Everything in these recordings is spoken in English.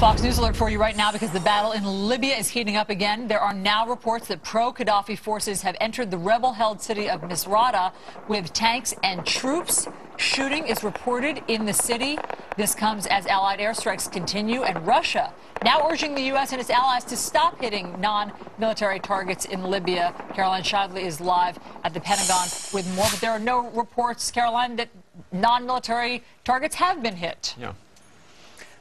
Fox News alert for you right now because the battle in Libya is heating up again. There are now reports that pro-Gaddafi forces have entered the rebel-held city of Misrata with tanks and troops. Shooting is reported in the city. This comes as Allied airstrikes continue, and Russia now urging the U.S. and its allies to stop hitting non-military targets in Libya. Caroline Shively is live at the Pentagon with more, but there are no reports, Caroline, that non-military targets have been hit. Yeah.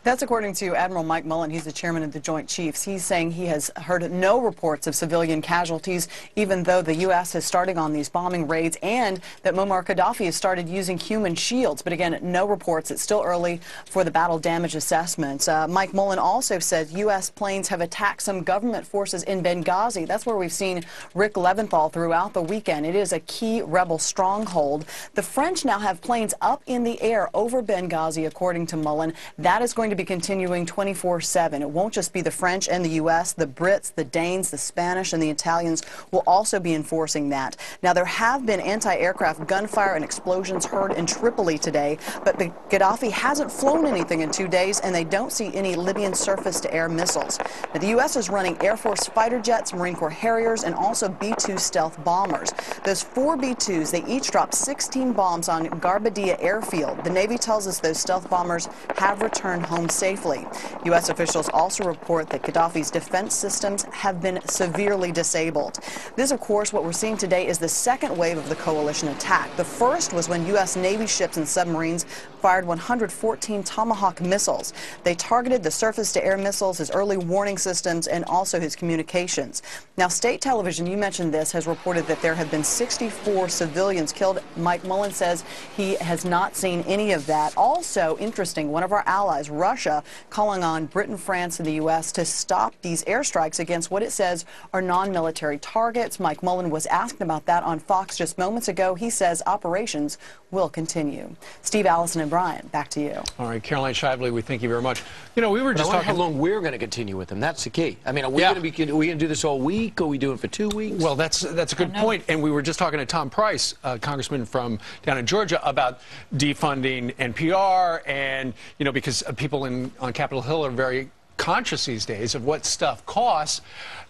That's according to Admiral Mike Mullen. He's the chairman of the Joint Chiefs. He's saying he has heard no reports of civilian casualties, even though the U.S. is starting on these bombing raids, and that Muammar Gaddafi has started using human shields. But again, no reports. It's still early for the battle damage assessments. Mike Mullen also said U.S. planes have attacked some government forces in Benghazi. That's where we've seen Rick Leventhal throughout the weekend. It is a key rebel stronghold. The French now have planes up in the air over Benghazi, according to Mullen. That is going to be continuing 24/7. It won't just be the French and the U.S. The Brits, the Danes, the Spanish, and the Italians will also be enforcing that. Now, there have been anti-aircraft gunfire and explosions heard in Tripoli today, but Gaddafi hasn't flown anything in 2 days, and they don't see any Libyan surface-to-air missiles. Now, the U.S. is running Air Force fighter jets, Marine Corps Harriers, and also B-2 stealth bombers. Those 4 B-2s, they each dropped 16 bombs on Garbadia airfield. The Navy tells us those stealth bombers have returned home safely. U.S. officials also report that Gaddafi's defense systems have been severely disabled. This, of course, what we're seeing today is the second wave of the coalition attack. The first was when U.S. Navy ships and submarines fired 114 Tomahawk missiles. They targeted the surface-to-air missiles, his early warning systems, and also his communications. Now, state television, you mentioned this, has reported that there have been 64 civilians killed. Mike Mullen says he has not seen any of that. Also, interesting, one of our allies, Russia, calling on Britain, France, and the U.S. to stop these airstrikes against what it says are non-military targets. Mike Mullen was asked about that on Fox just moments ago. He says operations will continue. Steve, Allison, and Brian, back to you. All right, Caroline Shively, we thank you very much. You know, we were just talking how long we're going to continue with them. That's the key. I mean, are we going to do this all week? Are we doing it for 2 weeks? Well, that's a good point. And we were just talking to Tom Price, congressman from down in Georgia, about defunding NPR, and you know, because people on Capitol Hill are very conscious these days of what stuff costs.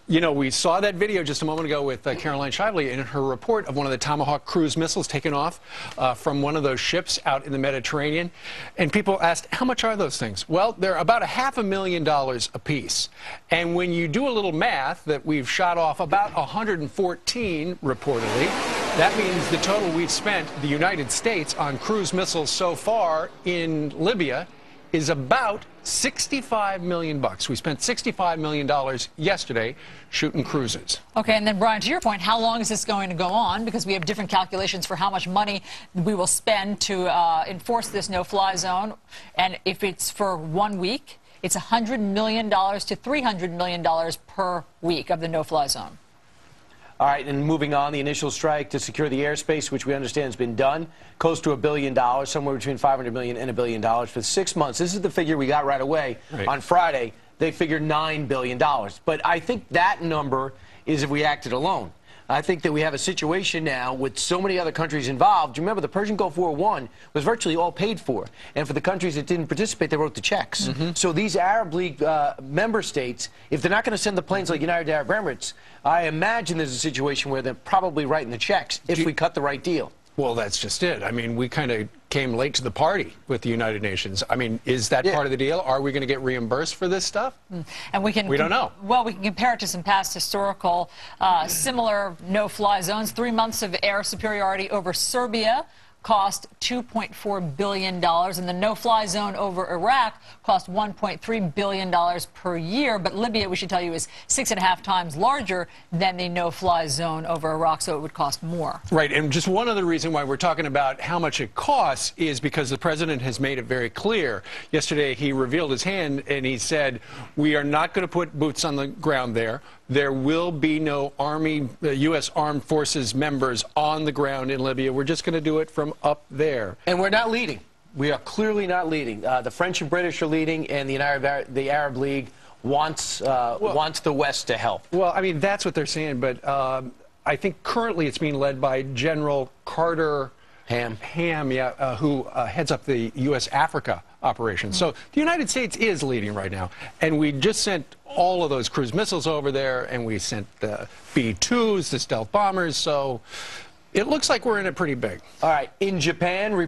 You know, we saw that video just a moment ago with Caroline Shively in her report of one of the Tomahawk cruise missiles taken off from one of those ships out in the Mediterranean. And people asked, how much are those things? Well, they're about $500,000 a piece. And when you do a little math, that we've shot off about 114 reportedly, that means the total we've spent, the United States, on cruise missiles so far in Libya is about $65 million. We spent $65 million yesterday shooting cruises. Okay, and then Brian, to your point, how long is this going to go on? Because we have different calculations for how much money we will spend to enforce this no-fly zone. And if it's for 1 week, it's $100 million to $300 million per week of the no-fly zone. All right, and moving on, the initial strike to secure the airspace, which we understand has been done, close to $1 billion, somewhere between $500 million and $1 billion for 6 months. This is the figure we got right away. Right. On Friday, they figured $9 billion. But I think that number is if we acted alone. I think that we have a situation now with so many other countries involved. Remember, the Persian Gulf War I was virtually all paid for. And for the countries that didn't participate, they wrote the checks. So these Arab League member states, if they're not going to send the planes like United Arab Emirates, I imagine there's a situation where they're probably writing the checks if we cut the right deal. Well, that's just it. I mean, we kind of came late to the party with the United Nations. I mean, is that part of the deal? Are we going to get reimbursed for this stuff? And we don't know. Well, we can compare it to some past historical similar no-fly zones. 3 months of air superiority over Serbia cost $2.4 billion, and the no-fly zone over Iraq cost $1.3 billion per year. But Libya, we should tell you, is 6.5 times larger than the no-fly zone over Iraq, so it would cost more. Right, and just one other reason why we're talking about how much it costs is because the president has made it very clear. Yesterday, he revealed his hand, and he said, we are not going to put boots on the ground there. There will be no Army, U.S. Armed Forces members on the ground in Libya. We're just going to do it from up there. And we're not leading. We are clearly not leading. The French and British are leading, and the Arab League wants the West to help. Well, I mean, that's what they're saying, but I think currently it's being led by General Carter Ham, yeah, who heads up the U.S. Africa operation. So the United States is leading right now. And we just sent all of those cruise missiles over there, and we sent the B-2s, the stealth bombers. So it looks like we're in it pretty big. All right. In Japan,